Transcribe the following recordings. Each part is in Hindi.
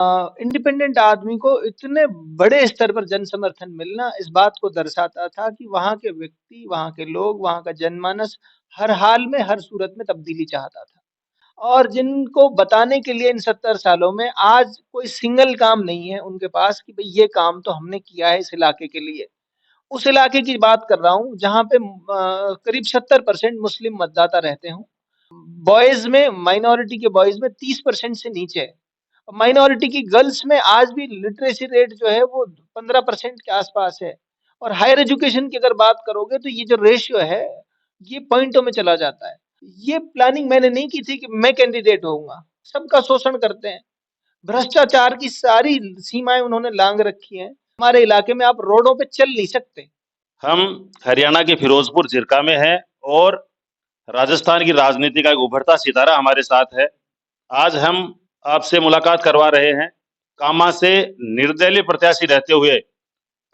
इंडिपेंडेंट आदमी को इतने बड़े स्तर पर जन समर्थन मिलना इस बात को दर्शाता था कि वहां के व्यक्ति, वहां के लोग, वहां का जनमानस हर हाल में, हर सूरत में तब्दीली चाहता था। और जिनको बताने के लिए इन 70 सालों में आज कोई सिंगल काम नहीं है उनके पास कि भाई ये काम तो हमने किया है इस इलाके के लिए। उस इलाके की बात कर रहा हूँ जहाँ पे करीब 70% मुस्लिम मतदाता रहते हों। बॉयज में, माइनॉरिटी के बॉयज में 30% से नीचे है। माइनॉरिटी की गर्ल्स में आज भी लिटरेसी रेट जो है वो 15% के आसपास है। और हायर एजुकेशन की अगर बात करोगे तो ये जो रेशियो है ये पॉइंटों में चला जाता है। ये प्लानिंग मैंने नहीं की थी कि मैं कैंडिडेट होऊंगा। सबका शोषण करते हैं, भ्रष्टाचार की सारी सीमाएं उन्होंने लांग रखी हैं। हमारे इलाके में आप रोडों पे चल नहीं सकते। हम हरियाणा के फिरोजपुर जिरका में हैं और राजस्थान की राजनीति का एक उभरता सितारा हमारे साथ है। आज हम आपसे मुलाकात करवा रहे हैं कामा से निर्दलीय प्रत्याशी रहते हुए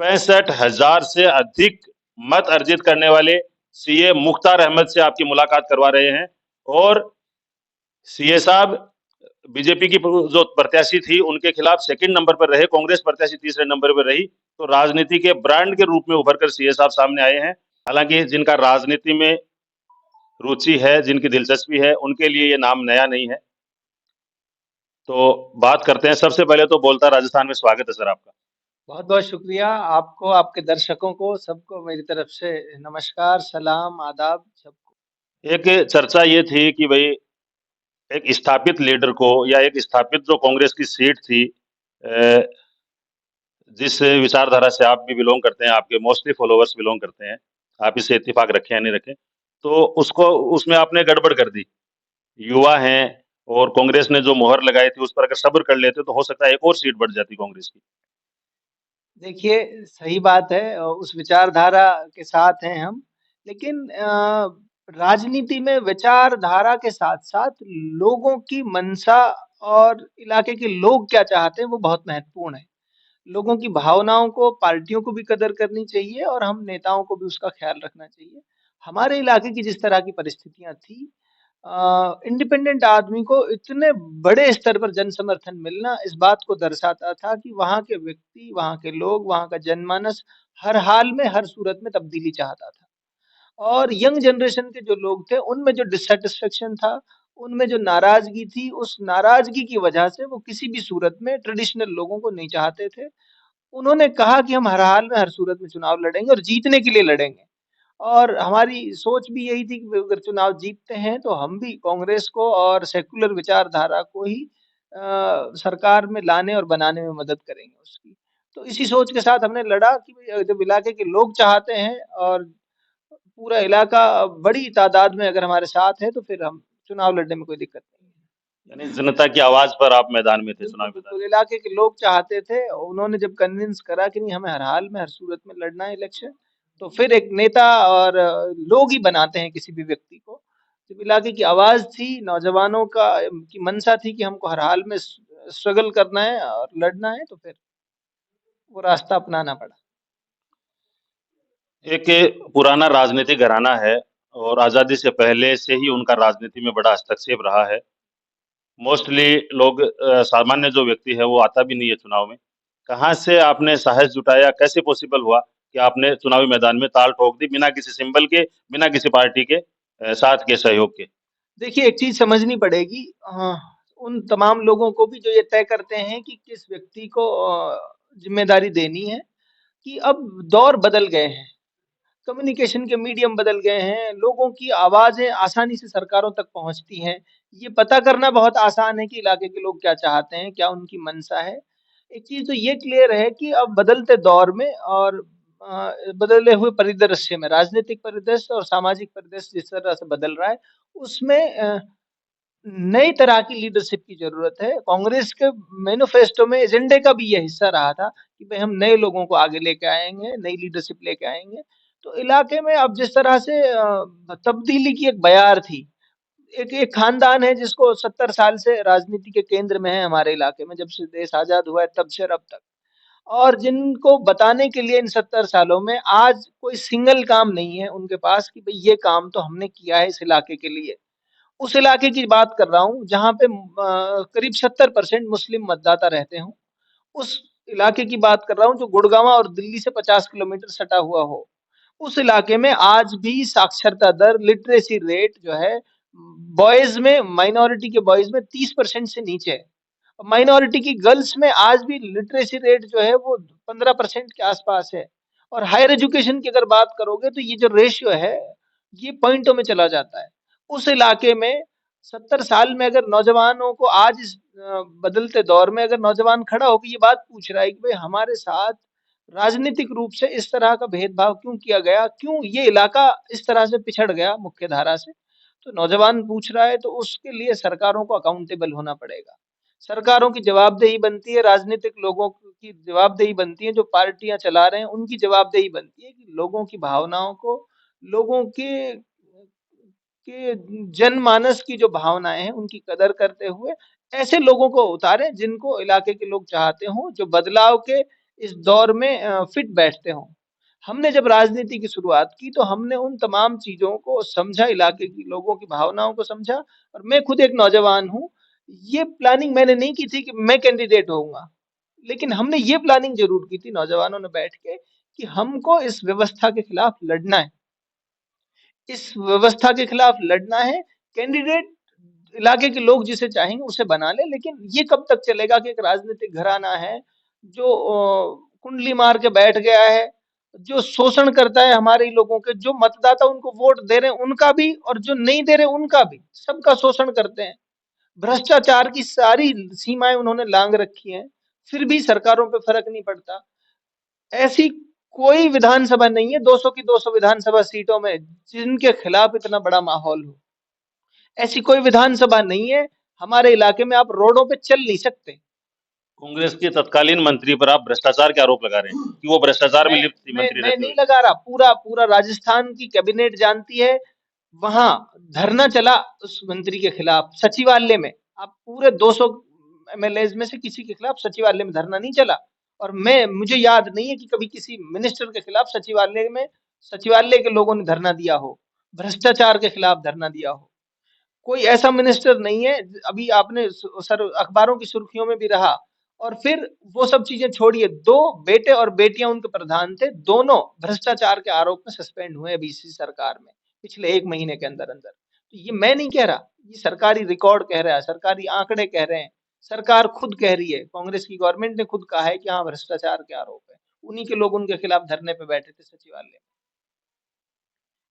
65,000 से अधिक मत अर्जित करने वाले सीए मुख्तार अहमद से आपकी मुलाकात करवा रहे हैं। और सीए साहब बीजेपी की जो प्रत्याशी थी उनके खिलाफ सेकंड नंबर पर रहे, कांग्रेस प्रत्याशी तीसरे नंबर पर रही। तो राजनीति के ब्रांड के रूप में उभर कर सीए साहब सामने आए हैं। हालांकि जिनका राजनीति में रुचि है, जिनकी दिलचस्पी है, उनके लिए ये नाम नया नहीं है। तो बात करते हैं। सबसे पहले तो बोलता राजस्थान में स्वागत है सर आपका। बहुत बहुत शुक्रिया आपको, आपके दर्शकों को, सबको मेरी तरफ से नमस्कार, सलाम, आदाब सबको। एक चर्चा ये थी कि भाई एक स्थापित लीडर को या एक स्थापित जो कांग्रेस की सीट थी, जिस विचारधारा से आप भी बिलोंग करते हैं, आपके मोस्टली फॉलोअर्स बिलोंग करते हैं, आप इससे इत्तेफाक रखें या नहीं रखें, तो उसको उसमें आपने गड़बड़ कर दी। युवा हैं और कांग्रेस ने जो मोहर लगाई थी उस पर अगर सब्र कर लेते तो हो सकता है एक और सीट बढ़ जाती कांग्रेस की। देखिए, सही बात है, उस विचारधारा के साथ हैं हम। लेकिन राजनीति में विचारधारा के साथ-साथ लोगों की मंशा और इलाके के लोग क्या चाहते हैं वो बहुत महत्वपूर्ण है। लोगों की भावनाओं को, पार्टियों को भी कदर करनी चाहिए और हम नेताओं को भी उसका ख्याल रखना चाहिए। हमारे इलाके की जिस तरह की परिस्थितियाँ थी, इंडिपेंडेंट आदमी को इतने बड़े स्तर पर जन समर्थन मिलना इस बात को दर्शाता था कि वहाँ के व्यक्ति, वहाँ के लोग, वहाँ का जनमानस हर हाल में, हर सूरत में तब्दीली चाहता था। और यंग जनरेशन के जो लोग थे, उनमें जो डिससैटिस्फैक्शन था, उनमें जो नाराज़गी थी, उस नाराज़गी की वजह से वो किसी भी सूरत में ट्रेडिशनल लोगों को नहीं चाहते थे। उन्होंने कहा कि हम हर हाल में, हर सूरत में चुनाव लड़ेंगे और जीतने के लिए लड़ेंगे। और हमारी सोच भी यही थी कि अगर चुनाव जीतते हैं तो हम भी कांग्रेस को और सेक्युलर विचारधारा को ही सरकार में लाने और बनाने में मदद करेंगे उसकी। तो इसी सोच के साथ हमने लड़ा कि भई जब इलाके के लोग चाहते हैं और पूरा इलाका बड़ी तादाद में अगर हमारे साथ है तो फिर हम चुनाव लड़ने में कोई दिक्कत नहीं है। यानी जनता की आवाज पर आप मैदान में थे, बिल्कुल, चुनाव मैदान बिल्कुल, इलाके के लोग चाहते थे। उन्होंने जब कन्विंस करा कि नहीं हमें हर हाल में, हर सूरत में लड़ना है इलेक्शन, तो फिर एक नेता और लोग ही बनाते हैं किसी भी व्यक्ति को। जब इलाके की आवाज़ थी, नौजवानों का की मंशा थी कि हमको हर हाल में स्ट्रगल करना है और लड़ना है, तो फिर वो रास्ता अपनाना पड़ा। में एक पुराना राजनीतिक घराना है और आजादी से पहले से ही उनका राजनीति में बड़ा हस्तक्षेप रहा है। मोस्टली लोग, सामान्य जो व्यक्ति है वो आता भी नहीं है चुनाव में। कहाँ से आपने साहस जुटाया, कैसे पॉसिबल हुआ कि आपने चुनावी मैदान में ताल ठोक दी बिना किसी सिंबल के, बिना किसी पार्टी के साथ के, सहयोग के? देखिए, एक चीज़ समझनी पड़ेगी, उन तमाम लोगों को भी जो ये तय करते हैं कि किस व्यक्ति को ज़िम्मेदारी देनी है, कि अब दौर बदल गए हैं। कम्युनिकेशन के मीडियम बदल गए हैं, लोगों की आवाज़ें आसानी से सरकारों तक पहुँचती हैं। ये पता करना बहुत आसान है कि इलाके के लोग क्या चाहते हैं, क्या उनकी मंशा है। एक चीज़ तो ये क्लियर है कि अब बदलते दौर में और बदले हुए परिदृश्य में, राजनीतिक परिदृश्य और सामाजिक परिदृश्य जिस तरह से बदल रहा है, उसमें नई तरह की लीडरशिप की ज़रूरत है। कांग्रेस के मैनिफेस्टो में एजेंडे का भी ये हिस्सा रहा था कि भई हम नए लोगों को आगे लेके आएँगे, नई लीडरशिप लेके आएँगे। तो इलाके में अब जिस तरह से तब्दीली की एक बयार थी, एक एक खानदान है जिसको 70 साल से राजनीति के केंद्र में है हमारे इलाके में, जब से देश आज़ाद हुआ है तब से और अब तक। और जिनको बताने के लिए इन 70 सालों में आज कोई सिंगल काम नहीं है उनके पास कि भई ये काम तो हमने किया है इस इलाके के लिए। उस इलाके की बात कर रहा हूँ जहाँ पे करीब 70% मुस्लिम मतदाता रहते हों। उस इलाके की बात कर रहा हूँ जो गुड़गांव और दिल्ली से 50 किलोमीटर सटा हुआ हो। उस इलाके में आज भी साक्षरता दर, लिटरेसी रेट जो है, बॉयज में, माइनॉरिटी के बॉयज में 30% से नीचे है। माइनॉरिटी की गर्ल्स में आज भी लिटरेसी रेट जो है वो 15% के आसपास है। और हायर एजुकेशन की अगर बात करोगे तो ये जो रेशियो है ये पॉइंटों में चला जाता है। उस इलाके में 70 साल में अगर नौजवानों को आज इस बदलते दौर में अगर नौजवान खड़ा होकर ये बात पूछ रहा है कि भाई हमारे साथ राजनीतिक रूप से इस तरह का भेदभाव क्यों किया गया, क्यों ये इलाका इस तरह से पिछड़ गया मुख्य धारा से, तो नौजवान पूछ रहा है, तो उसके लिए सरकारों को अकाउंटेबल होना पड़ेगा। सरकारों की जवाबदेही बनती है, राजनीतिक लोगों की जवाबदेही बनती है, जो पार्टियां चला रहे हैं उनकी जवाबदेही बनती है कि लोगों की भावनाओं को, लोगों के जनमानस की जो भावनाएं हैं उनकी कदर करते हुए ऐसे लोगों को उतारें जिनको इलाके के लोग चाहते हों, जो बदलाव के इस दौर में फिट बैठते हों। हमने जब राजनीति की शुरुआत की तो हमने उन तमाम चीजों को समझा, इलाके की लोगों की भावनाओं को समझा। और मैं खुद एक नौजवान हूँ, ये प्लानिंग मैंने नहीं की थी कि मैं कैंडिडेट होऊंगा, लेकिन हमने ये प्लानिंग जरूर की थी नौजवानों ने बैठ के कि हमको इस व्यवस्था के खिलाफ लड़ना है, इस व्यवस्था के खिलाफ लड़ना है। कैंडिडेट इलाके के लोग जिसे चाहेंगे उसे बना ले, लेकिन ये कब तक चलेगा कि एक राजनीतिक घराना है जो कुंडली मार के बैठ गया है, जो शोषण करता है हमारे ही लोगों के, जो मतदाता उनको वोट दे रहे हैं उनका भी और जो नहीं दे रहे उनका भी, सबका शोषण करते हैं। भ्रष्टाचार की सारी सीमाएं उन्होंने लांग रखी हैं, फिर भी सरकारों पे फर्क नहीं पड़ता। ऐसी कोई विधानसभा नहीं है 200 की 200 विधानसभा सीटों में जिनके खिलाफ इतना बड़ा माहौल हो। ऐसी कोई विधानसभा नहीं है, हमारे इलाके में आप रोडों पे चल नहीं सकते। कांग्रेस के तत्कालीन मंत्री पर आप भ्रष्टाचार के आरोप लगा रहे हैं कि वो भ्रष्टाचार में मैं लिप्त थी मैं मंत्री मैं रहते नहीं हुए। लगा रहा, पूरा पूरा राजस्थान की कैबिनेट जानती है। वहां धरना चला उस मंत्री के खिलाफ सचिवालय में। आप पूरे 200 एमएलए में से किसी के खिलाफ सचिवालय में धरना नहीं चला। और मैं, मुझे याद नहीं है कि कभी किसी मिनिस्टर के खिलाफ सचिवालय में, सचिवालय के लोगों ने धरना दिया हो, भ्रष्टाचार के खिलाफ धरना दिया हो। कोई ऐसा मिनिस्टर नहीं है। अभी आपने सर अखबारों की सुर्खियों में भी रहा। और फिर वो सब चीजें छोड़िए, दो बेटे और बेटियां उनके प्रधान थे, दोनों भ्रष्टाचार के आरोप में सस्पेंड हुए अभी इसी सरकार में, पिछले 1 महीने के अंदर अंदर। तो ये मैं नहीं कह रहा, ये सरकारी रिकॉर्ड कह रहा है, सरकारी आंकड़े कह रहे हैं, सरकार खुद कह रही है, कांग्रेस की गवर्नमेंट ने खुद कहा है कि हाँ भ्रष्टाचार के आरोप है। उन्हीं के लोग उनके खिलाफ धरने पे बैठे थे सचिवालय में।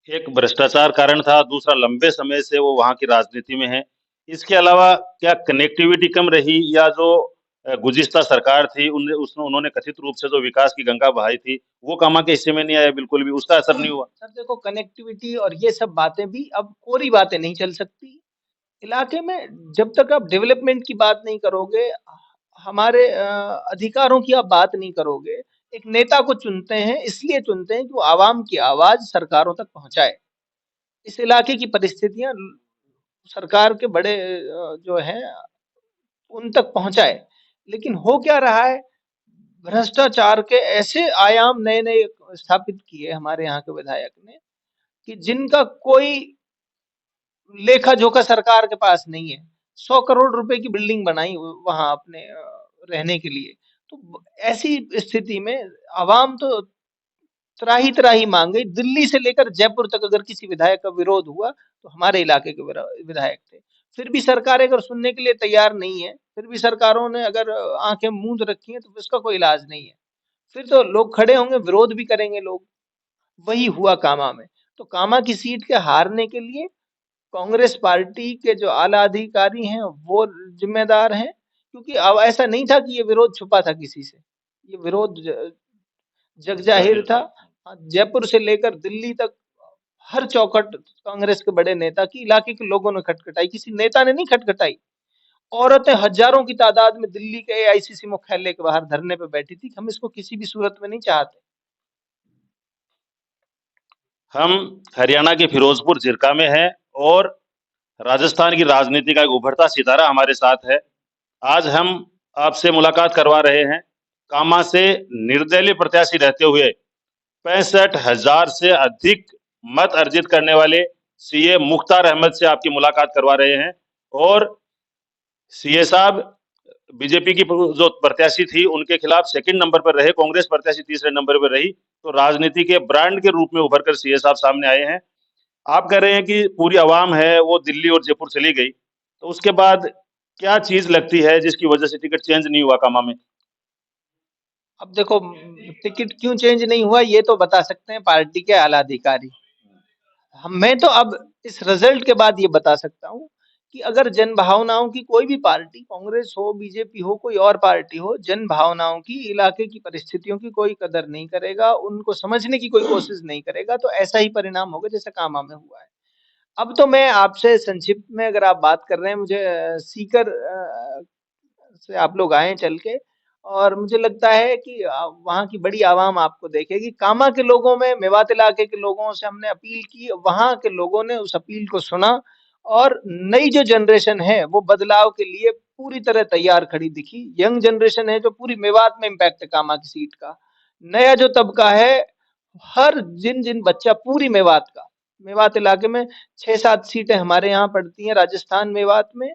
एक भ्रष्टाचार कारण था, दूसरा लंबे समय से वो वहाँ की राजनीति में है। इसके अलावा क्या कनेक्टिविटी कम रही, या जो गुज़िस्ता सरकार थी उन्होंने कथित रूप से जो विकास की गंगा बहाई थी, वो कामा के हिस्से में नहीं आया बिल्कुल भी, उसका असर नहीं हुआ? सर देखो, कनेक्टिविटी और ये सब बातें भी अब कोरी बातें नहीं चल सकती इलाके में। जब तक आप डेवलपमेंट की बात नहीं करोगे, हमारे अधिकारों की आप बात नहीं करोगे। एक नेता को चुनते हैं, इसलिए चुनते हैं कि वो आवाम की आवाज सरकारों तक पहुंचाए, इस इलाके की परिस्थितियां सरकार के बड़े जो है उन तक पहुंचाए। लेकिन हो क्या रहा है, भ्रष्टाचार के ऐसे आयाम नए नए स्थापित किए हमारे यहाँ के विधायक ने कि जिनका कोई लेखा जोखा सरकार के पास नहीं है। 100 करोड़ रुपए की बिल्डिंग बनाई वहां अपने रहने के लिए। तो ऐसी स्थिति में आवाम तो त्राही त्राही मांग गई। दिल्ली से लेकर जयपुर तक अगर किसी विधायक का विरोध हुआ तो हमारे इलाके के विधायक थे। फिर भी सरकारें अगर सुनने के लिए तैयार नहीं है, फिर भी सरकारों ने अगर आंखें मूंद रखी हैं, तो इसका कोई इलाज नहीं है। फिर तो लोग खड़े होंगे, विरोध भी करेंगे लोग। वही हुआ कामा में। तो कामा की सीट के हारने के लिए कांग्रेस पार्टी के जो आला अधिकारी हैं वो जिम्मेदार हैं, क्योंकि अब ऐसा नहीं था कि ये विरोध छुपा था किसी से। ये विरोध जग जाहिर था। हाँ, जयपुर से लेकर दिल्ली तक हर चौखट कांग्रेस के बड़े नेता की, इलाके के लोगों ने खटखटाई, किसी नेता ने नहीं खटखटाई। औरतें हजारों की तादाद में दिल्ली के एआईसीसी मुख्यालय के बाहर धरने पे बैठी थी। हम इसको किसी भी सूरत में नहीं चाहते। हम हरियाणा के फिरोजपुर जिरका में हैं, और राजस्थान की राजनीति का एक उभरता सितारा हमारे साथ है। आज हम आपसे मुलाकात करवा रहे हैं कामा से निर्दलीय प्रत्याशी रहते हुए 65,000 से अधिक मत अर्जित करने वाले सीए मुख्तार अहमद से आपकी मुलाकात करवा रहे हैं। और सीए साहब बीजेपी की जो प्रत्याशी थी उनके खिलाफ सेकंड नंबर पर रहे, कांग्रेस प्रत्याशी तीसरे नंबर पर रही। तो राजनीति के ब्रांड के रूप में उभर कर सीए साहब सामने आए हैं। आप कह रहे हैं कि पूरी आवाम है वो दिल्ली और जयपुर चली गई, तो उसके बाद क्या चीज लगती है जिसकी वजह से टिकट चेंज नहीं हुआ कामा में? अब देखो, टिकट क्यों चेंज नहीं हुआ ये तो बता सकते हैं पार्टी के आला अधिकारी। हम मैं तो अब इस रिजल्ट के बाद ये बता सकता हूँ कि अगर जन भावनाओं की कोई भी पार्टी, कांग्रेस हो, बीजेपी हो, कोई और पार्टी हो, जन भावनाओं की, इलाके की परिस्थितियों की कोई कदर नहीं करेगा, उनको समझने की कोई कोशिश नहीं करेगा, तो ऐसा ही परिणाम होगा जैसा कामा में हुआ है। अब तो मैं आपसे संक्षिप्त में अगर आप बात कर रहे हैं, मुझे सीकर से आप लोग आए चल के, और मुझे लगता है कि वहाँ की बड़ी आवाम आपको देखेगी। कामा के लोगों में, मेवात इलाके के लोगों से हमने अपील की, वहाँ के लोगों ने उस अपील को सुना, और नई जो जनरेशन है वो बदलाव के लिए पूरी तरह तैयार खड़ी दिखी। यंग जनरेशन है जो पूरी मेवात में इम्पैक्ट है कामा की सीट का। नया जो तबका है, हर जिन जिन बच्चा पूरी मेवात का, मेवात इलाके में 6-7 सीटें हमारे यहाँ पड़ती हैं राजस्थान मेवात में,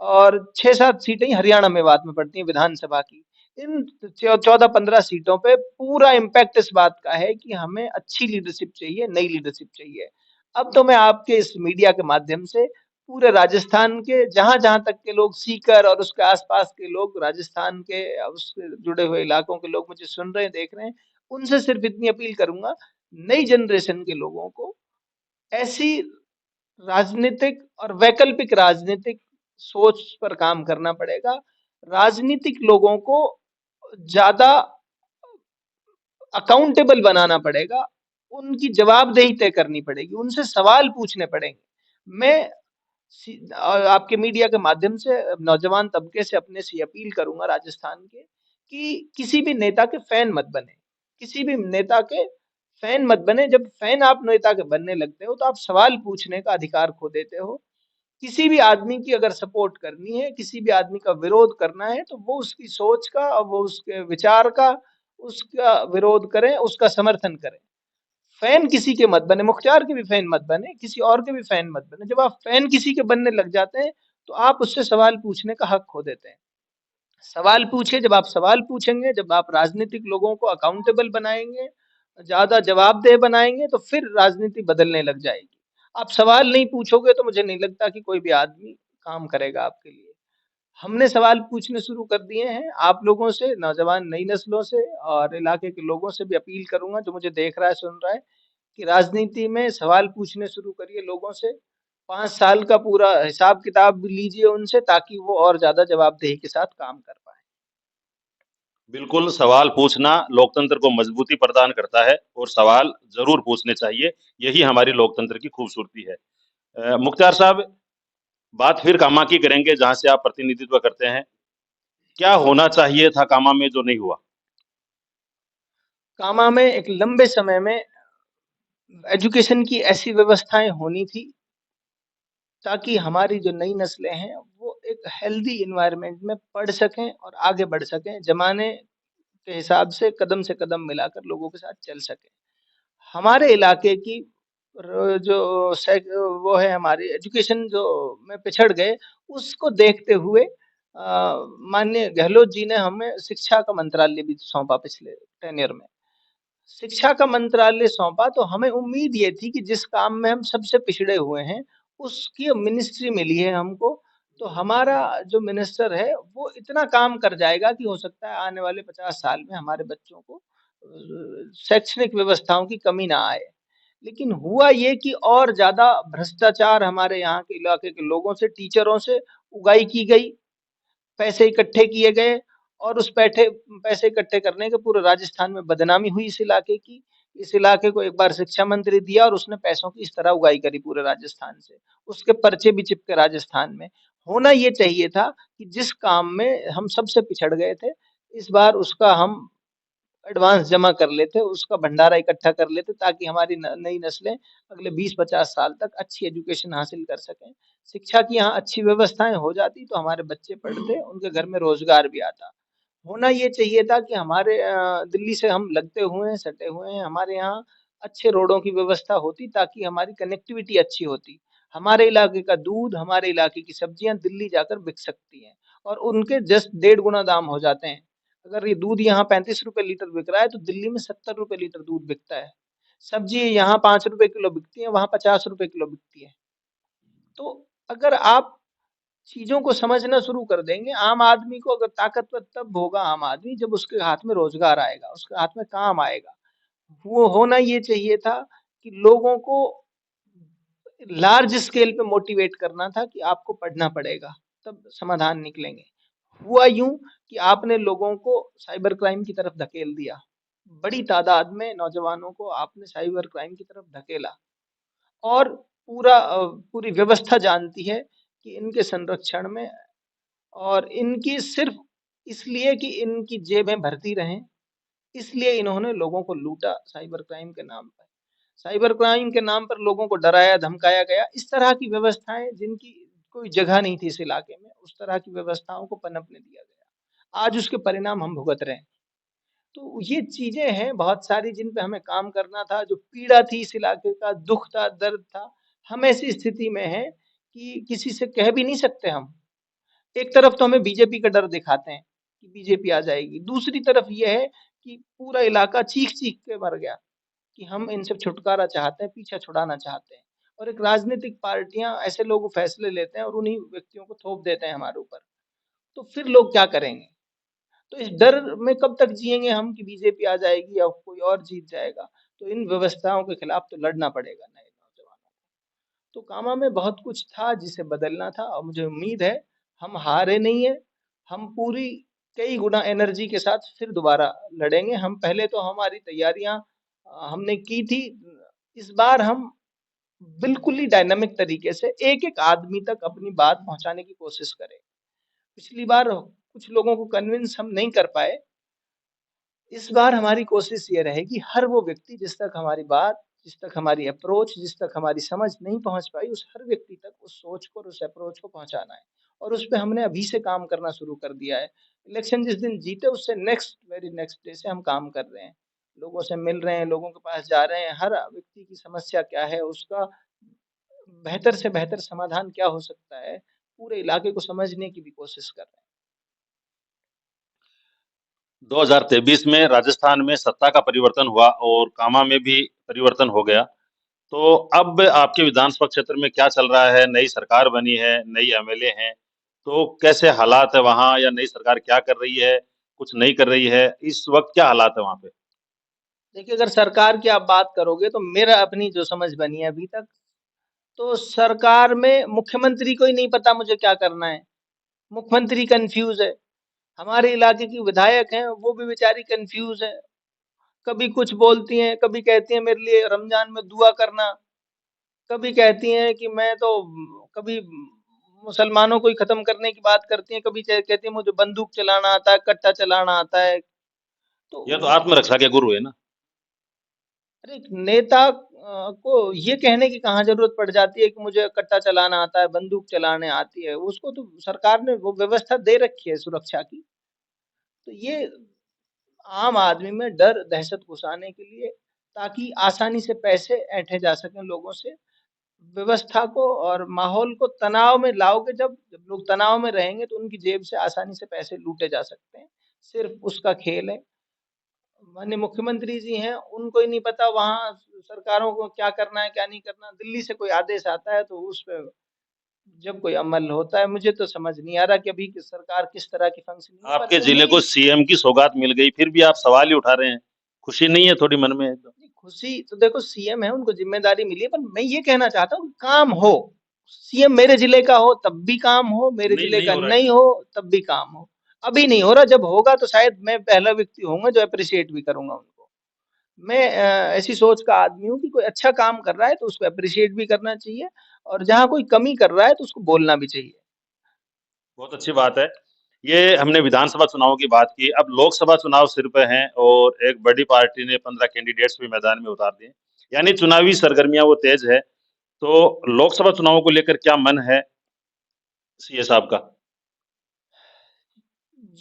और 6-7 सीटें ही हरियाणा मेवात में पड़ती हैं विधानसभा की। इन 14-15 सीटों पे पूरा इम्पैक्ट इस बात का है कि हमें अच्छी लीडरशिप चाहिए, नई लीडरशिप चाहिए। अब तो मैं आपके इस मीडिया के माध्यम से पूरे राजस्थान के जहां जहां तक के लोग, सीकर और उसके आसपास के लोग, राजस्थान के उससे जुड़े हुए इलाकों के लोग मुझे सुन रहे हैं, देख रहे हैं, उनसे सिर्फ इतनी अपील करूंगा, नई जनरेशन के लोगों को ऐसी राजनीतिक और वैकल्पिक राजनीतिक सोच पर काम करना पड़ेगा। राजनीतिक लोगों को ज्यादा अकाउंटेबल बनाना पड़ेगा, उनकी जवाबदेही तय करनी पड़ेगी, उनसे सवाल पूछने पड़ेंगे। मैं आपके मीडिया के माध्यम से नौजवान तबके से अपने से अपील करूंगा राजस्थान के, कि किसी भी नेता के फैन मत बने, किसी भी नेता के फैन मत बने। जब फैन आप नेता के बनने लगते हो तो आप सवाल पूछने का अधिकार खो देते हो। किसी भी आदमी की अगर सपोर्ट करनी है, किसी भी आदमी का विरोध करना है, तो वो उसकी सोच का और वो उसके विचार का, उसका विरोध करें, उसका समर्थन करें। फैन किसी के मत बने, मुख्तार के भी फैन मत बने, किसी और के भी फैन मत बने। जब आप फैन किसी के बनने लग जाते हैं तो आप उससे सवाल पूछने का हक खो देते हैं। सवाल पूछिए, जब आप सवाल पूछेंगे, जब आप राजनीतिक लोगों को अकाउंटेबल बनाएंगे, ज्यादा जवाबदेह बनाएंगे, तो फिर राजनीति बदलने लग जाएगी। आप सवाल नहीं पूछोगे तो मुझे नहीं लगता कि कोई भी आदमी काम करेगा आपके लिए। हमने सवाल पूछने शुरू कर दिए हैं। आप लोगों से, नौजवान नई नस्लों से और इलाके के लोगों से भी अपील करूंगा जो मुझे देख रहा है, सुन रहा है, कि राजनीति में सवाल पूछने शुरू करिए लोगों से। 5 साल का पूरा हिसाब किताब भी लीजिए उनसे, ताकि वो और ज्यादा जवाबदेही के साथ काम कर पाए। बिल्कुल, सवाल पूछना लोकतंत्र को मजबूती प्रदान करता है और सवाल जरूर पूछने चाहिए। यही हमारी लोकतंत्र की खूबसूरती है। मुख्तार साहब, बात फिर कामा की करेंगे जहां से आप प्रतिनिधित्व करते हैं। क्या होना चाहिए था कामा में जो नहीं हुआ? कामा में एक लंबे समय में एजुकेशन की ऐसी व्यवस्थाएं होनी थी ताकि हमारी जो नई नस्लें हैं वो एक हेल्दी इन्वायरमेंट में पढ़ सकें और आगे बढ़ सकें, जमाने के हिसाब से कदम मिलाकर लोगों के साथ चल सकें। हमारे इलाके की जो वो है, हमारी एजुकेशन जो में पिछड़ गए, उसको देखते हुए माननीय गहलोत जी ने हमें शिक्षा का मंत्रालय भी सौंपा पिछले टेन्योर में। शिक्षा का मंत्रालय सौंपा तो हमें उम्मीद ये थी कि जिस काम में हम सबसे पिछड़े हुए हैं, उसकी मिनिस्ट्री मिली है हमको, तो हमारा जो मिनिस्टर है वो इतना काम कर जाएगा कि हो सकता है आने वाले 50 साल में हमारे बच्चों को शैक्षणिक व्यवस्थाओं की कमी ना आए। लेकिन हुआ ये कि और ज्यादा भ्रष्टाचार हमारे यहाँ के इलाके के लोगों से, टीचरों से उगाई की गई, पैसे इकट्ठे किए गए, और उस पैसे इकट्ठे करने के पूरे राजस्थान में बदनामी हुई इस इलाके की। इस इलाके को एक बार शिक्षा मंत्री दिया और उसने पैसों की इस तरह उगाई करी पूरे राजस्थान से, उसके पर्चे भी चिपके राजस्थान में। होना ये चाहिए था कि जिस काम में हम सबसे पिछड़ गए थे, इस बार उसका हम एडवांस जमा कर लेते, उसका भंडारा इकट्ठा कर लेते, ताकि हमारी नई नस्लें अगले 20-50 साल तक अच्छी एजुकेशन हासिल कर सकें। शिक्षा की यहाँ अच्छी व्यवस्थाएं हो जाती तो हमारे बच्चे पढ़ते, उनके घर में रोजगार भी आता। होना ये चाहिए था कि हमारे दिल्ली से हम लगते हुए हैं, सटे हुए हैं, हमारे यहाँ अच्छे रोडों की व्यवस्था होती ताकि हमारी कनेक्टिविटी अच्छी होती। हमारे इलाके का दूध, हमारे इलाके की सब्जियाँ दिल्ली जाकर बिक सकती हैं और उनके जस्ट 1.5 गुना दाम हो जाते हैं। अगर ये दूध यहाँ 35 रुपए लीटर बिक रहा है तो दिल्ली में 70 रुपए लीटर दूध बिकता है। सब्जी यहाँ 5 रुपए किलो बिकती है, वहाँ 50 रुपए किलो बिकती है। तो अगर आप चीज़ों को समझना शुरू कर देंगे, आम आदमी को अगर ताकतवर तब होगा आम आदमी जब उसके हाथ में रोज़गार आएगा, उसके हाथ में काम आएगा। वो होना ये चाहिए था कि लोगों को लार्ज स्केल पे मोटिवेट करना था कि आपको पढ़ना पड़ेगा, तब समाधान निकलेंगे। हुआ यूं कि आपने लोगों को साइबर क्राइम की तरफ धकेल दिया। बड़ी तादाद में नौजवानों को आपने साइबर क्राइम की तरफ धकेला और पूरी व्यवस्था जानती है कि इनके संरक्षण में और इनकी सिर्फ इसलिए कि इनकी जेबें भरती रहें, इसलिए इन्होंने लोगों को लूटा साइबर क्राइम के नाम पर। साइबर क्राइम के नाम पर लोगों को डराया धमकाया गया। इस तरह की व्यवस्थाएं जिनकी कोई जगह नहीं थी इस इलाके में, उस तरह की व्यवस्थाओं को पनपने दिया गया। आज उसके परिणाम हम भुगत रहे हैं। तो ये चीजें हैं बहुत सारी जिन पे हमें काम करना था, जो पीड़ा थी इस इलाके का, दुख था, दर्द था। हम ऐसी स्थिति में हैं कि किसी से कह भी नहीं सकते हम। एक तरफ तो हमें बीजेपी का डर दिखाते हैं कि बीजेपी आ जाएगी, दूसरी तरफ ये है कि पूरा इलाका चीख-चीख के मर गया कि हम इनसे छुटकारा चाहते हैं, पीछा छुड़ाना चाहते हैं। और एक राजनीतिक पार्टियाँ ऐसे लोग फैसले लेते हैं और उन्हीं व्यक्तियों को थोप देते हैं हमारे ऊपर। तो फिर लोग क्या करेंगे? तो इस डर में कब तक जिएँगे हम कि बीजेपी आ जाएगी या कोई और जीत जाएगा? तो इन व्यवस्थाओं के खिलाफ तो लड़ना पड़ेगा नए नौजवानों को। तो कामा में बहुत कुछ था जिसे बदलना था और मुझे उम्मीद है हम हारे नहीं हैं। हम पूरी कई गुना एनर्जी के साथ फिर दोबारा लड़ेंगे। हम पहले तो हमारी तैयारियां हमने की थी। इस बार हम बिल्कुल ही डायनामिक तरीके से एक एक आदमी तक अपनी बात पहुंचाने की कोशिश करें। पिछली बार कुछ लोगों को कन्विंस हम नहीं कर पाए। इस बार हमारी कोशिश ये रहेगी हर वो व्यक्ति जिस तक हमारी बात, जिस तक हमारी अप्रोच, जिस तक हमारी समझ नहीं पहुंच पाई, उस हर व्यक्ति तक उस सोच को और उस अप्रोच को पहुंचाना है। और उस पे हमने अभी से काम करना शुरू कर दिया है। इलेक्शन जिस दिन जीते उससे नेक्स्ट वेरी नेक्स्ट डे से हम काम कर रहे हैं। लोगों से मिल रहे हैं, लोगों के पास जा रहे हैं, हर व्यक्ति की समस्या क्या है, उसका बेहतर से बेहतर समाधान क्या हो सकता है, पूरे इलाके को समझने की भी कोशिश कर रहे हैं। 2023 में राजस्थान में सत्ता का परिवर्तन हुआ और कामा में भी परिवर्तन हो गया। तो अब आपके विधानसभा क्षेत्र में क्या चल रहा है? नई सरकार बनी है, नई एमएलए हैं, तो कैसे हालात है वहाँ या नई सरकार क्या कर रही है, कुछ नहीं कर रही है? इस वक़्त क्या हालात है वहाँ पे? देखिए, अगर सरकार की आप बात करोगे तो मेरा अपनी जो समझ बनी है अभी तक, तो सरकार में मुख्यमंत्री को ही नहीं पता मुझे क्या करना है। मुख्यमंत्री कंफ्यूज है। हमारे इलाके की विधायक हैं, वो भी बेचारी कंफ्यूज है। कभी कुछ बोलती हैं, कभी कहती हैं मेरे लिए रमजान में दुआ करना, कभी कहती हैं कि मैं तो कभी मुसलमानों को ही खत्म करने की बात करती हैं, कभी कहती हैं मुझे बंदूक चलाना आता है, कट्टा चलाना आता है। तो यह तो आत्मरक्षा के गुरु है ना? अरे एक नेता को ये कहने की कहाँ जरूरत पड़ जाती है कि मुझे कट्टा चलाना आता है, बंदूक चलाने आती है। उसको तो सरकार ने वो व्यवस्था दे रखी है सुरक्षा की। तो ये आम आदमी में डर दहशत घुसाने के लिए, ताकि आसानी से पैसे ऐंठे जा सकें लोगों से। व्यवस्था को और माहौल को तनाव में लाओगे, जब जब लोग तनाव में रहेंगे तो उनकी जेब से आसानी से पैसे लूटे जा सकते हैं। सिर्फ उसका खेल है। माननीय मुख्यमंत्री जी हैं, उनको ही नहीं पता वहाँ सरकारों को क्या करना है क्या नहीं करना। दिल्ली से कोई आदेश आता है तो उस पे जब कोई अमल होता है, मुझे तो समझ नहीं आ रहा कि अभी की सरकार किस तरह की फंक्शनिंग है, पर आपके जिले को उम्मीद। सीएम की सौगात मिल गई, फिर भी आप सवाल ही उठा रहे हैं। खुशी नहीं है थोड़ी मन में? तो नहीं, खुशी तो देखो सीएम है, उनको जिम्मेदारी मिली है, पर मैं ये कहना चाहता हूँ काम हो। सीएम मेरे जिले का हो तब भी काम हो, मेरे नहीं, जिले नहीं का हो रहा है नहीं क्या? हो तब भी काम हो। अभी नहीं हो रहा, जब होगा तो शायद मैं पहला व्यक्ति होऊंगा जो अप्रिशिएट भी करूंगा उनको। मैं ऐसी सोच का आदमी हूँ कि कोई अच्छा काम कर रहा है तो उसको अप्रिशिएट भी करना चाहिए, और जहाँ कोई कमी कर रहा है तो उसको बोलना भी चाहिए। बहुत अच्छी बात है। ये हमने विधानसभा चुनाव की बात की, अब लोकसभा चुनाव सिर पे हैं और एक बड़ी पार्टी ने 15 कैंडिडेट्स भी मैदान में उतार दिए। यानी चुनावी सरगर्मियां वो तेज है। तो लोकसभा चुनाव को लेकर क्या मन है सीए साहब का?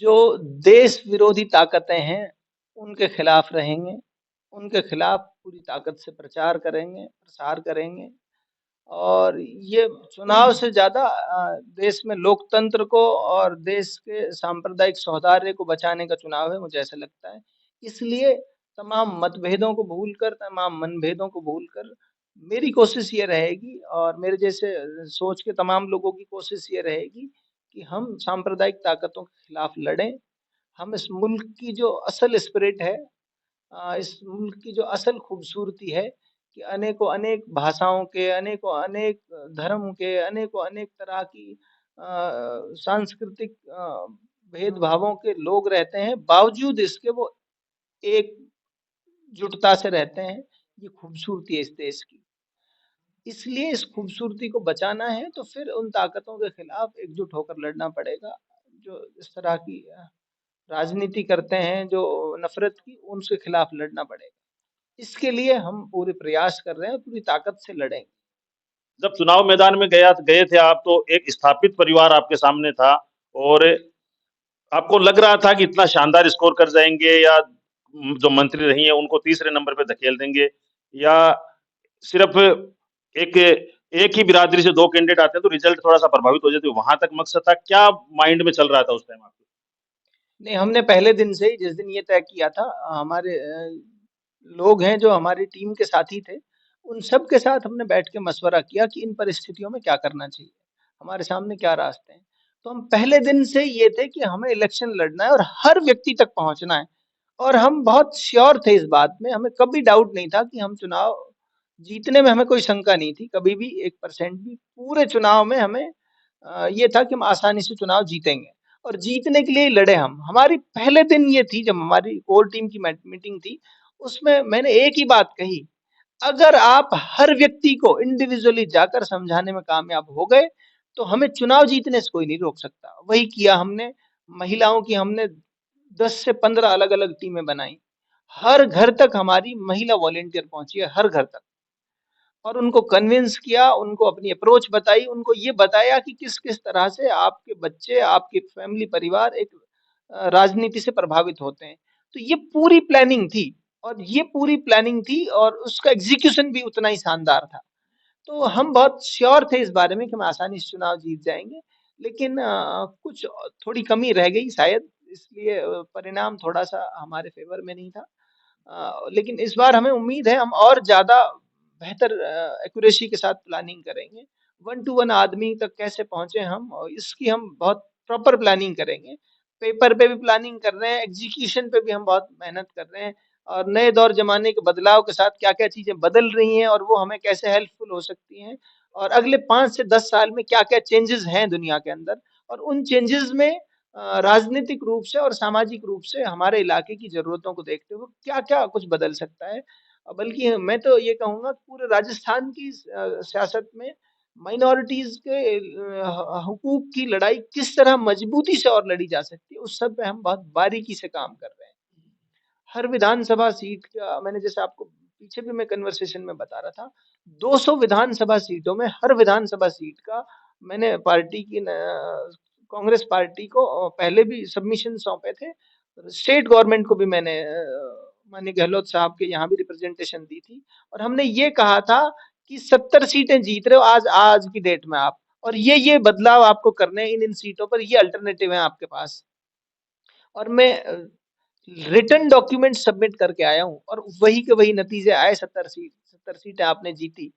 जो देश विरोधी ताकतें हैं उनके खिलाफ रहेंगे। उनके खिलाफ पूरी ताकत से प्रचार करेंगे, प्रसार करेंगे। और ये चुनाव से ज़्यादा देश में लोकतंत्र को और देश के सांप्रदायिक सौहार्द को बचाने का चुनाव है, मुझे ऐसा लगता है। इसलिए तमाम मतभेदों को भूलकर, तमाम मनभेदों को भूलकर मेरी कोशिश ये रहेगी और मेरे जैसे सोच के तमाम लोगों की कोशिश ये रहेगी कि हम सांप्रदायिक ताकतों के खिलाफ लड़ें। हम इस मुल्क की जो असल स्पिरिट है, इस मुल्क की जो असल खूबसूरती है कि अनेकों अनेक भाषाओं के, अनेकों अनेक धर्म के, अनेकों अनेक तरह की सांस्कृतिक भेदभावों के लोग रहते हैं, बावजूद इसके वो एकजुटता से रहते हैं। ये खूबसूरती है इस देश की। इसलिए इस खूबसूरती को बचाना है तो फिर उन ताकतों के खिलाफ एकजुट होकर लड़ना पड़ेगा, जो इस तरह की राजनीति करते हैं, जो नफरत की, उनके खिलाफ लड़ना पड़ेगा। इसके लिए हम पूरे प्रयास कर रहे हैं, पूरी ताकत से लड़ेंगे। जब चुनाव मैदान में गए थे आप, तो एक स्थापित परिवार आपके सामने था, और आपको लग रहा था कि इतना शानदार स्कोर कर जाएंगे, या जो मंत्री रही हैं उनको तीसरे नंबर पे धकेल देंगे, या सिर्फ एक एक ही बिरादरी से दो कैंडिडेट आते हैं तो रिजल्ट थोड़ा सा प्रभावित हो जाते, वहां तक मकसद था क्या? माइंड में चल रहा था उस टाइम आपके? नहीं, हमने पहले दिन से ही जिस दिन ये तय किया था, हमारे लोग हैं जो हमारी टीम के साथी थे, उन सब के साथ हमने बैठ के मशवरा किया कि इन परिस्थितियों में क्या करना चाहिए, हमारे सामने क्या रास्ते हैं। तो हम पहले दिन से ये थे कि हमें इलेक्शन लड़ना है और हर व्यक्ति तक पहुंचना है। और हम बहुत श्योर थे इस बात में, हमें कभी डाउट नहीं था कि हम चुनाव जीतने में, हमें कोई शंका नहीं थी कभी भी, 1% भी। पूरे चुनाव में हमें ये था कि हम आसानी से चुनाव जीतेंगे और जीतने के लिए ही लड़े हम। हमारी पहले दिन ये थी, जब हमारी कोर टीम की मीटिंग थी, उसमें मैंने एक ही बात कही, अगर आप हर व्यक्ति को इंडिविजुअली जाकर समझाने में कामयाब हो गए तो हमें चुनाव जीतने से कोई नहीं रोक सकता। वही किया हमने। महिलाओं की हमने 10 से 15 अलग अलग टीमें बनाई। हर घर तक हमारी महिला वॉलेंटियर पहुंची है, हर घर तक। और उनको कन्विंस किया, उनको अपनी अप्रोच बताई, उनको ये बताया कि किस किस तरह से आपके बच्चे, आपकी फैमिली, परिवार एक राजनीति से प्रभावित होते हैं। तो ये पूरी प्लानिंग थी, और ये पूरी प्लानिंग थी और उसका एग्जीक्यूशन भी उतना ही शानदार था। तो हम बहुत श्योर थे इस बारे में कि हम आसानी से चुनाव जीत जाएंगे। लेकिन कुछ थोड़ी कमी रह गई शायद, इसलिए परिणाम थोड़ा सा हमारे फेवर में नहीं था। लेकिन इस बार हमें उम्मीद है हम और ज़्यादा बेहतर एक्यूरेसी के साथ प्लानिंग करेंगे। वन टू वन आदमी तक कैसे पहुंचे हम, और इसकी हम बहुत प्रॉपर प्लानिंग करेंगे। पेपर पे भी प्लानिंग कर रहे हैं, एग्जीक्यूशन पे भी हम बहुत मेहनत कर रहे हैं। और नए दौर जमाने के बदलाव के साथ क्या क्या चीजें बदल रही हैं और वो हमें कैसे हेल्पफुल हो सकती हैं, और अगले 5 से 10 साल में क्या क्या चेंजेस हैं दुनिया के अंदर, और उन चेंजेस में राजनीतिक रूप से और सामाजिक रूप से हमारे इलाके की ज़रूरतों को देखते हुए क्या-क्या कुछ बदल सकता है। बल्कि मैं तो ये कहूँगा कि पूरे राजस्थान की सियासत में माइनॉरिटीज़ के हुकूक की लड़ाई किस तरह मजबूती से और लड़ी जा सकती है, उस सब पे हम बहुत बारीकी से काम कर रहे हैं। हर विधानसभा सीट का, मैंने जैसे आपको पीछे भी मैं कन्वर्सेशन में बता रहा था, 200 विधानसभा सीटों में हर विधानसभा सीट का मैंने पार्टी की कांग्रेस पार्टी को पहले भी सबमिशन सौंपे थे। स्टेट गवर्नमेंट को भी मैंने माननीय गहलोत साहब के यहाँ भी रिप्रेजेंटेशन दी थी, और हमने ये कहा था कि 70 सीटें जीत रहे हो आज आज की डेट में आप, और ये बदलाव आपको करने हैं इन सीटों पर, ये अल्टरनेटिव है आपके पास। और मैं रिटर्न डॉक्यूमेंट सबमिट करके आया हूँ और वही के वही नतीजे आए। 70 सीटें आपने जीती।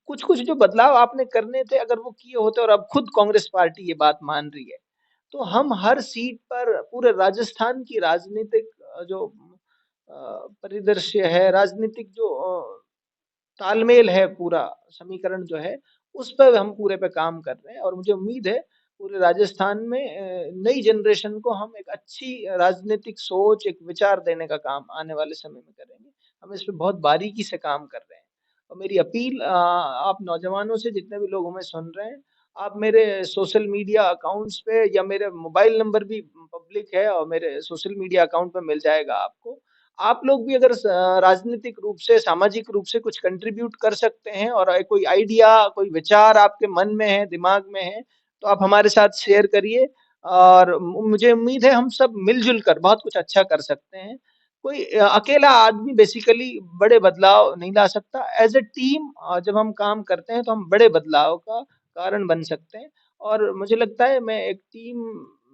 कुछ कुछ जो बदलाव आपने करने थे, अगर वो किए होते, और अब खुद कांग्रेस पार्टी ये बात मान रही है, तो हम हर सीट पर पूरे राजस्थान की राजनीतिक जो परिदृश्य है, राजनीतिक जो तालमेल है, पूरा समीकरण जो है, उस पर हम पूरे पे काम कर रहे हैं। और मुझे उम्मीद है पूरे राजस्थान में नई जनरेशन को हम एक अच्छी राजनीतिक सोच, एक विचार देने का काम आने वाले समय में करेंगे। हम इस पे बहुत बारीकी से काम कर रहे हैं। और मेरी अपील आप नौजवानों से, जितने भी लोग हमें सुन रहे हैं, आप मेरे सोशल मीडिया अकाउंट्स पे, या मेरे मोबाइल नंबर भी पब्लिक है और मेरे सोशल मीडिया अकाउंट पे मिल जाएगा आपको। आप लोग भी अगर राजनीतिक रूप से, सामाजिक रूप से कुछ कंट्रीब्यूट कर सकते हैं, और कोई आइडिया, कोई विचार आपके मन में है, दिमाग में है, तो आप हमारे साथ शेयर करिए। और मुझे उम्मीद है हम सब मिलजुल कर बहुत कुछ अच्छा कर सकते हैं। कोई अकेला आदमी बेसिकली बड़े बदलाव नहीं ला सकता। एज ए टीम जब हम काम करते हैं तो हम बड़े बदलाव का कारण बन सकते हैं। और मुझे लगता है मैं एक टीम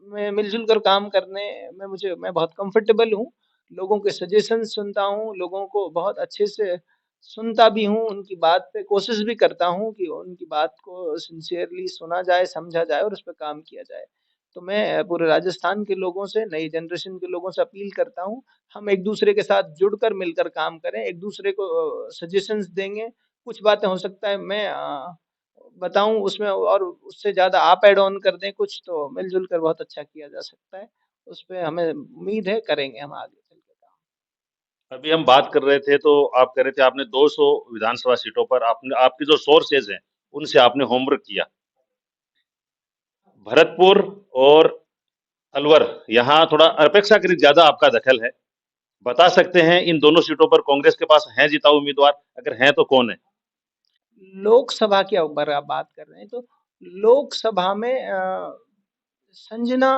में मिलजुल कर काम करने में मैं बहुत कंफर्टेबल हूँ। लोगों के सजेशन सुनता हूँ, लोगों को बहुत अच्छे से सुनता भी हूँ, उनकी बात पे कोशिश भी करता हूँ कि उनकी बात को सिंसियरली सुना जाए, समझा जाए और उस पे काम किया जाए। तो मैं पूरे राजस्थान के लोगों से, नई जनरेशन के लोगों से अपील करता हूँ, हम एक दूसरे के साथ जुड़कर मिलकर काम करें, एक दूसरे को सजेशंस देंगे। कुछ बातें हो सकता है मैं बताऊं उसमें और उससे ज्यादा आप ऐड ऑन कर दें कुछ, तो मिलजुल कर बहुत अच्छा किया जा सकता है। उस पे हमें उम्मीद है करेंगे हम आगे चल के काम। अभी हम बात कर रहे थे तो आप कह रहे थे आपने 200 विधानसभा सीटों पर आपने आपके जो सोर्सेज हैं उनसे आपने होमवर्क किया। भरतपुर और अलवर यहाँ थोड़ा अपेक्षाकृत ज्यादा आपका दखल है। बता सकते हैं इन दोनों सीटों पर कांग्रेस के पास हैं जिताऊ उम्मीदवार? अगर हैं तो कौन है? लोकसभा की अगर आप बात कर रहे हैं तो लोकसभा में संजना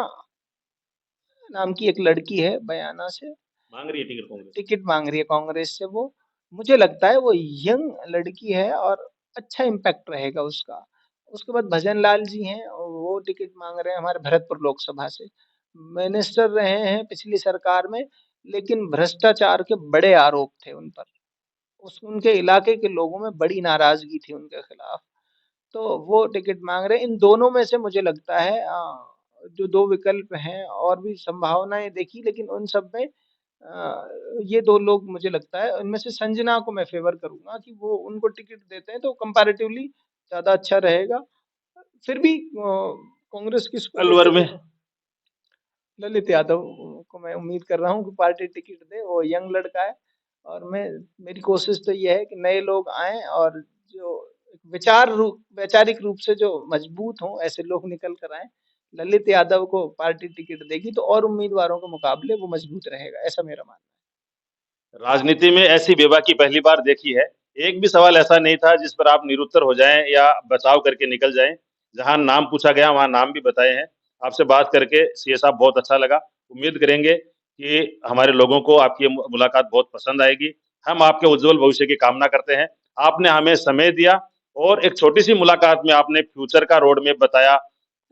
नाम की एक लड़की है बयाना से, मांग रही है टिकट कांग्रेस? टिकट मांग रही है कांग्रेस से वो। मुझे लगता है वो यंग लड़की है और अच्छा इम्पैक्ट रहेगा उसका। उसके बाद भजन लाल जी हैं और वो टिकट मांग रहे हैं हमारे भरतपुर लोकसभा से। मिनिस्टर रहे हैं पिछली सरकार में, लेकिन भ्रष्टाचार के बड़े आरोप थे उन पर। उस उनके इलाके के लोगों में बड़ी नाराजगी थी उनके खिलाफ। तो वो टिकट मांग रहे हैं। इन दोनों में से मुझे लगता है जो दो विकल्प हैं और भी संभावनाएं देखी, लेकिन उन सब में ये दो लोग मुझे लगता है, इनमें से संजना को मैं फेवर करूंगा कि वो उनको टिकट देते हैं तो कंपैरेटिवली ज्यादा अच्छा रहेगा। फिर भी कांग्रेस किसको अलवर देते में? तो ललित यादव को मैं उम्मीद कर रहा हूँ कि पार्टी टिकट दे। वो यंग लड़का है और मैं मेरी कोशिश तो ये है कि नए लोग आए और जो वैचारिक रूप से जो मजबूत हों ऐसे लोग निकल कर आए। ललित यादव को पार्टी टिकट देगी तो और उम्मीदवारों के मुकाबले वो मजबूत रहेगा, ऐसा मेरा मानना राजनीति में ऐसी बेबाकी पहली बार देखी है। एक भी सवाल ऐसा नहीं था जिस पर आप निरुत्तर हो जाएं या बचाव करके निकल जाएं। जहां नाम पूछा गया वहां नाम भी बताए हैं। आपसे बात करके सीए साहब बहुत अच्छा लगा। उम्मीद करेंगे कि हमारे लोगों को आपकी ये मुलाकात बहुत पसंद आएगी। हम आपके उज्जवल भविष्य की कामना करते हैं। आपने हमें समय दिया और एक छोटी सी मुलाकात में आपने फ्यूचर का रोड मैप बताया,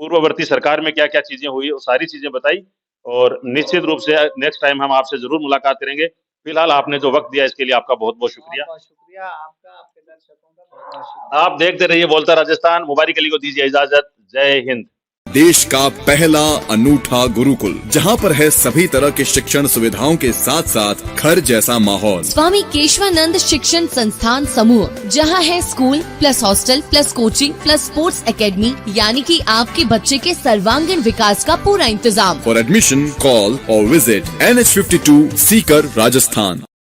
पूर्ववर्ती सरकार में क्या क्या चीजें हुई वो सारी चीजें बताई। और निश्चित रूप से नेक्स्ट टाइम हम आपसे जरूर मुलाकात करेंगे। फिलहाल आपने जो वक्त दिया इसके लिए आपका बहुत बहुत है। बहुत शुक्रिया। बहुत शुक्रिया आपका, आपके दर्शकों का बहुत बहुत शुक्रिया। आप देखते रहिए बोलता राजस्थान। मुबारक अली को दीजिए इजाजत। जय हिंद। देश का पहला अनूठा गुरुकुल, जहां पर है सभी तरह के शिक्षण सुविधाओं के साथ साथ घर जैसा माहौल। स्वामी केशवानंद शिक्षण संस्थान समूह, जहां है school plus hostel plus coaching plus sports academy, यानी कि आपके बच्चे के सर्वांगीण विकास का पूरा इंतजाम। फॉर एडमिशन कॉल और विजिट NH52 सीकर राजस्थान।